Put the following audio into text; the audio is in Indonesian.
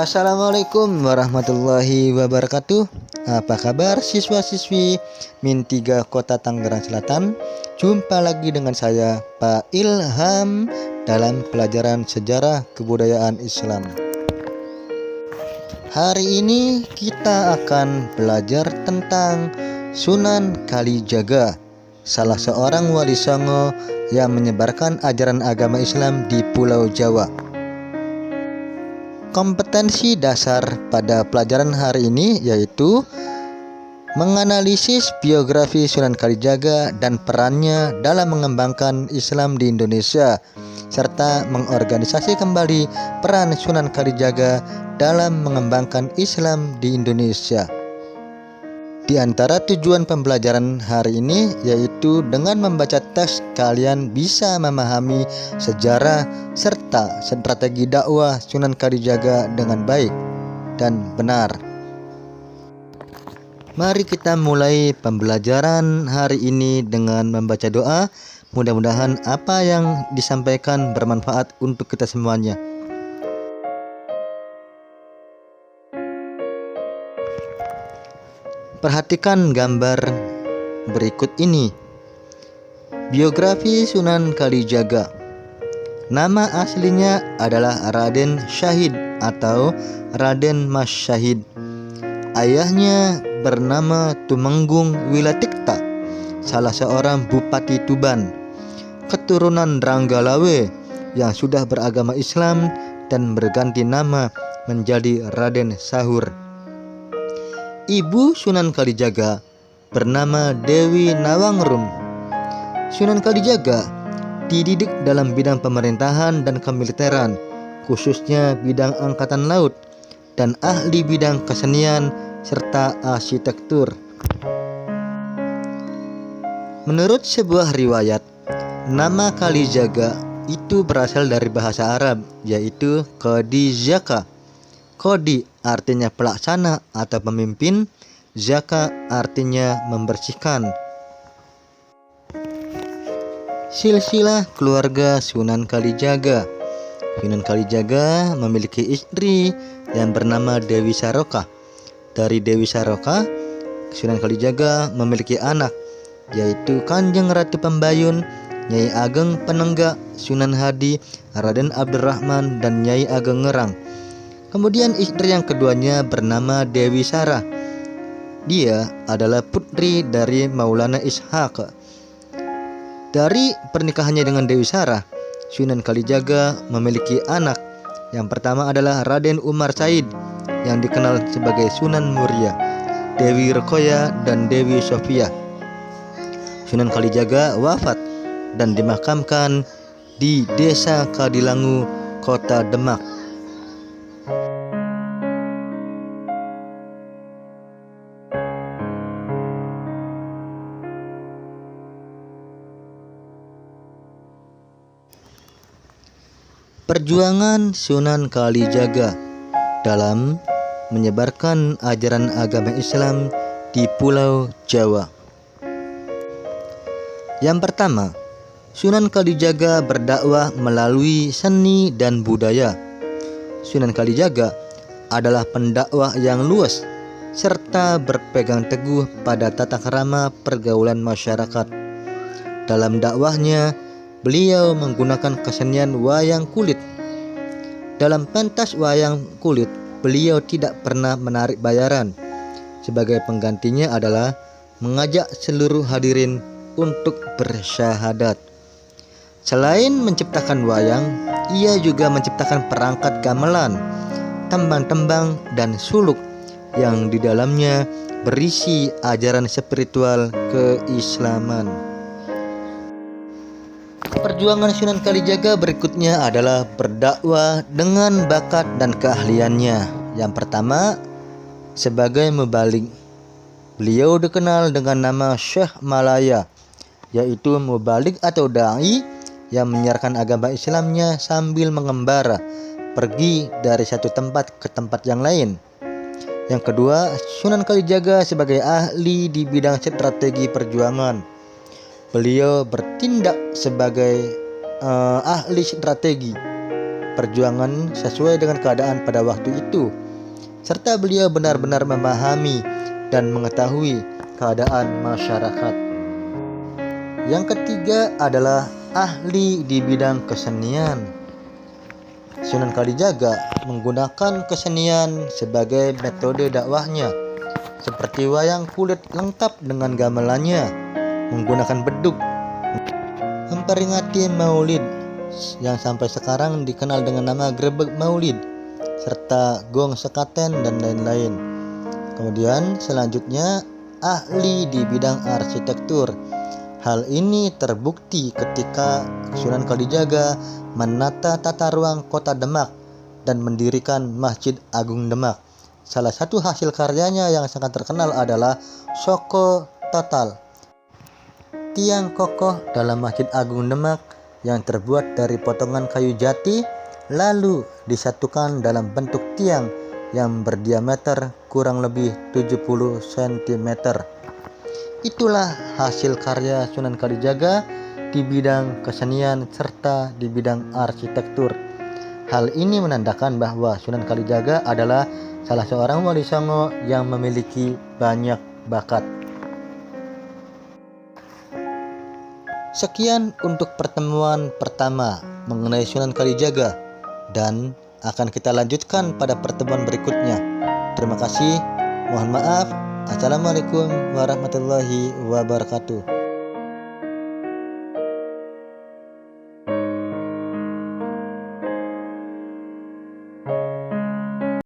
Assalamualaikum warahmatullahi wabarakatuh. Apa kabar siswa-siswi Min 3 Kota Tangerang Selatan? Jumpa lagi dengan saya Pak Ilham dalam pelajaran sejarah kebudayaan Islam. Hari ini kita akan belajar tentang Sunan Kalijaga, salah seorang wali songo yang menyebarkan ajaran agama Islam di Pulau Jawa. Kompetensi dasar pada pelajaran hari ini yaitu menganalisis biografi Sunan Kalijaga dan perannya dalam mengembangkan Islam di Indonesia, serta mengorganisasi kembali peran Sunan Kalijaga dalam mengembangkan Islam di Indonesia. Di antara tujuan pembelajaran hari ini yaitu dengan membaca teks kalian bisa memahami sejarah serta strategi dakwah Sunan Kalijaga dengan baik dan benar. Mari kita mulai pembelajaran hari ini dengan membaca doa. Mudah-mudahan apa yang disampaikan bermanfaat untuk kita semuanya. Perhatikan gambar berikut ini. Biografi Sunan Kalijaga. Nama aslinya adalah Raden Syahid atau Raden Mas Syahid. Ayahnya bernama Tumenggung Wilatikta, salah seorang bupati Tuban, keturunan Ranggalawe yang sudah beragama Islam dan berganti nama menjadi Raden Sahur. Ibu Sunan Kalijaga bernama Dewi Nawangrum. Sunan Kalijaga dididik dalam bidang pemerintahan dan kemiliteran, khususnya bidang angkatan laut, dan ahli bidang kesenian serta arsitektur. Menurut sebuah riwayat, nama Kalijaga itu berasal dari bahasa Arab, yaitu Qadi Zaka. Qadi artinya pelaksana atau pemimpin, Zaka artinya membersihkan. Silsilah keluarga Sunan Kalijaga. Sunan Kalijaga memiliki istri yang bernama Dewi Saroka. Dari Dewi Saroka, Sunan Kalijaga memiliki anak, yaitu Kanjeng Ratu Pembayun, Nyai Ageng Penenggak, Sunan Hadi, Raden Abdurrahman, dan Nyai Ageng Ngerang. Kemudian istri yang keduanya bernama Dewi Sarah. Dia adalah putri dari Maulana Ishaq. Dari pernikahannya dengan Dewi Sarah, Sunan Kalijaga memiliki anak. Yang pertama adalah Raden Umar Said yang dikenal sebagai Sunan Muria, Dewi Rekoya, dan Dewi Sofia. Sunan Kalijaga wafat dan dimakamkan di Desa Kadilangu, Kota Demak. Perjuangan Sunan Kalijaga dalam menyebarkan ajaran agama Islam di Pulau Jawa. Yang pertama, Sunan Kalijaga berdakwah melalui seni dan budaya. Sunan Kalijaga adalah pendakwah yang luas serta berpegang teguh pada tata krama pergaulan masyarakat. Dalam dakwahnya, beliau menggunakan kesenian wayang kulit. Dalam pentas wayang kulit, beliau tidak pernah menarik bayaran. Sebagai penggantinya adalah mengajak seluruh hadirin untuk bersyahadat. Selain menciptakan wayang, ia juga menciptakan perangkat gamelan, tembang-tembang, dan suluk yang di dalamnya berisi ajaran spiritual keislaman. Perjuangan Sunan Kalijaga berikutnya adalah berdakwah dengan bakat dan keahliannya. Yang pertama, sebagai mubaligh. Beliau dikenal dengan nama Syekh Malaya, yaitu mubaligh atau dai yang menyiarkan agama Islamnya sambil mengembara, pergi dari satu tempat ke tempat yang lain. Yang kedua, Sunan Kalijaga sebagai ahli di bidang strategi perjuangan. Beliau bertindak sebagai ahli strategi perjuangan sesuai dengan keadaan pada waktu itu, serta beliau benar-benar memahami dan mengetahui keadaan masyarakat. Yang ketiga adalah ahli di bidang kesenian. Sunan Kalijaga menggunakan kesenian sebagai metode dakwahnya, seperti wayang kulit lengkap dengan gamelannya, menggunakan beduk, memperingati Maulid yang sampai sekarang dikenal dengan nama grebek Maulid, serta gong sekaten dan lain-lain. Kemudian selanjutnya ahli di bidang arsitektur. Hal ini terbukti ketika Sunan Kalijaga menata tata ruang kota Demak dan mendirikan Masjid Agung Demak. Salah satu hasil karyanya yang sangat terkenal adalah Soko Total, tiang kokoh dalam Masjid Agung Demak yang terbuat dari potongan kayu jati lalu disatukan dalam bentuk tiang yang berdiameter kurang lebih 70 cm. Itulah hasil karya Sunan Kalijaga di bidang kesenian serta di bidang arsitektur. Hal ini menandakan bahwa Sunan Kalijaga adalah salah seorang wali songo yang memiliki banyak bakat. Sekian untuk pertemuan pertama mengenai Sunan Kalijaga, dan akan kita lanjutkan pada pertemuan berikutnya. Terima kasih. Mohon maaf. Assalamualaikum warahmatullahi wabarakatuh.